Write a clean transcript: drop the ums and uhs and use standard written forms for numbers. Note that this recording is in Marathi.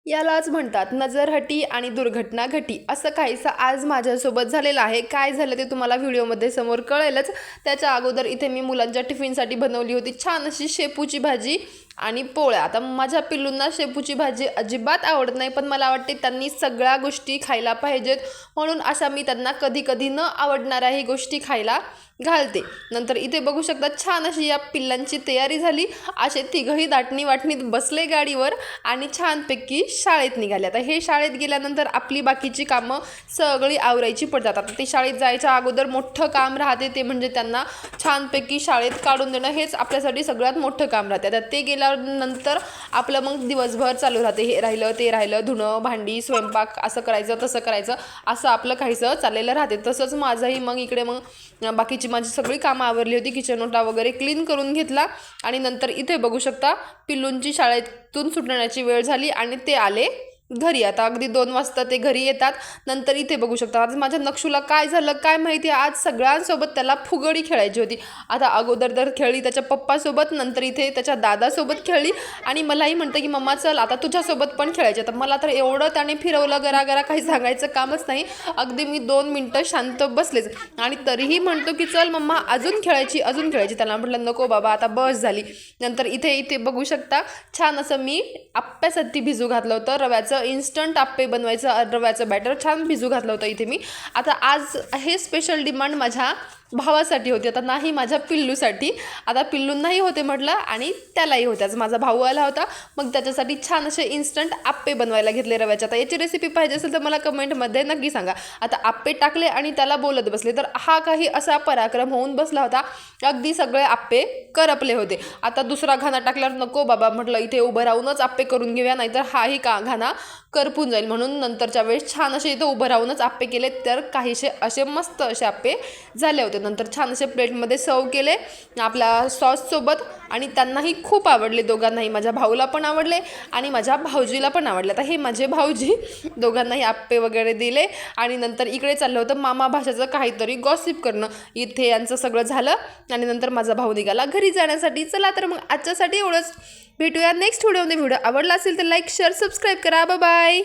यालाच म्हणतात नजरहटी आणि दुर्घटना घटी. असं काहीसं आज माझ्यासोबत झालेलं आहे. काय झालं ते तुम्हाला व्हिडिओमध्ये समोर कळेलच. त्याच्या अगोदर इथे मी मुलांच्या टिफिनसाठी बनवली होती छान अशी शेपूची भाजी आणि पोळ्या. आता माझ्या पिल्लूंना शेपूची भाजी अजिबात आवडत नाही, पण मला वाटते त्यांनी सगळ्या गोष्टी खायला पाहिजेत, म्हणून अशा मी त्यांना कधी कधी न आवडणाऱ्याही गोष्टी खायला घालते. नंतर इथे बघू शकता छान अशी या पिल्लांची तयारी झाली. असे तिघही दाटणी वाटणीत बसले गाडीवर आणि छानपैकी शाळेत निघाले. आता हे शाळेत गेल्यानंतर आपली बाकीची कामं सगळी आवरायची पडतात. आता ते शाळेत जायच्या अगोदर मोठं काम राहते, ते म्हणजे त्यांना छानपैकी शाळेत काढून देणं. हेच आपल्यासाठी सगळ्यात मोठं काम राहते. आता ते गेल्यानंतर आपलं मग दिवसभर चालू राहते. हे राहिलं ते राहिलं, धुणं भांडी स्वयंपाक असं करायचं तसं करायचं, असं आपलं काहीसं चाललेलं राहते. तसंच माझंही मग इकडे मग बाकीची माझी सगळी कामं आवरली होती. किचन ओटा वगैरे क्लीन करून घेतला आणि नंतर इथे बघू शकता पिल्लूंची शाळेतून सुटण्याची वेळ झाली आणि ते आले घरी. आता अगदी 2 वाजता ते घरी येतात. नंतर इथे बघू शकता आज माझ्या नक्षूला काय झालं काय माहिती, आज सगळ्यांसोबत त्याला फुगडी खेळायची होती. आता अगोदर तर खेळली त्याच्या पप्पासोबत, नंतर इथे त्याच्या दादासोबत खेळली आणि मलाही म्हणते की मम्मा चल आता तुझ्यासोबत पण खेळायचे. तर मला तर एवढं त्याने फिरवलं गरागरा, काही सांगायचं कामच नाही. अगदी मी 2 मिनटं शांत बसलेच आणि तरीही म्हणतो की चल मम्मा अजून खेळायची अजून खेळायची. त्याला म्हटलं नको बाबा आता बस झाली. नंतर इथे बघू शकता छान असं मी आप्यासाठी भिजू घातलं होतं. रव्याचं इन्स्टंट आप्पे बनवायचं रव्याचं बॅटर छान भिजू घातलं होतं इथे मी. आता आज हे स्पेशल डिमांड माझ्या भावासाठी होती, आता नाही माझ्या पिल्लूसाठी. आता पिल्लूंनाही होते म्हटलं आणि त्यालाही होत्याच. माझा भाऊ आला होता, मग त्याच्यासाठी छान असे इन्स्टंट आप्पे बनवायला घेतले रव्याचे. आता याची रेसिपी पाहिजे असेल तर मला कमेंटमध्ये नक्की सांगा. आता आप्पे टाकले आणि त्याला बोलत बसले, तर हा काही असा पराक्रम होऊन बसला होता. अगदी सगळे आप्पे करपले होते. आता दुसरा घाणा टाकल्यावर नको बाबा म्हटलं इथे उभं राहूनच आप्पे करून घेऊया, नाहीतर हाही घाणा करपून जाईल. म्हणून नंतरच्या वेळेस छान असे इथं उभं राहूनच आप्पे केले, तर काहीसे असे मस्त असे आप्पे झाले होते. नंतर छान असे प्लेटमध्ये सर्व केले आपल्या सॉससोबत आणि त्यांनाही खूप आवडले दोघांनाही. माझ्या भाऊला पण आवडले आणि माझ्या भाऊजीला पण आवडले. आता हे माझे भाऊजी दोघांनाही आप्पे वगैरे दिले आणि नंतर इकडे चाललं होतं मामा भाषेचं काहीतरी गॉसिप करणं. इथे यांचं सगळं झालं आणि नंतर माझा भाऊ निघाला घरी जाण्यासाठी. चला तर मग आजच्यासाठी एवढंच. भेटूया नेक्स्ट व्हिडिओमध्ये. व्हिडिओ आवडला असेल तर लाईक शेअर सबस्क्राईब करा. Bye bye.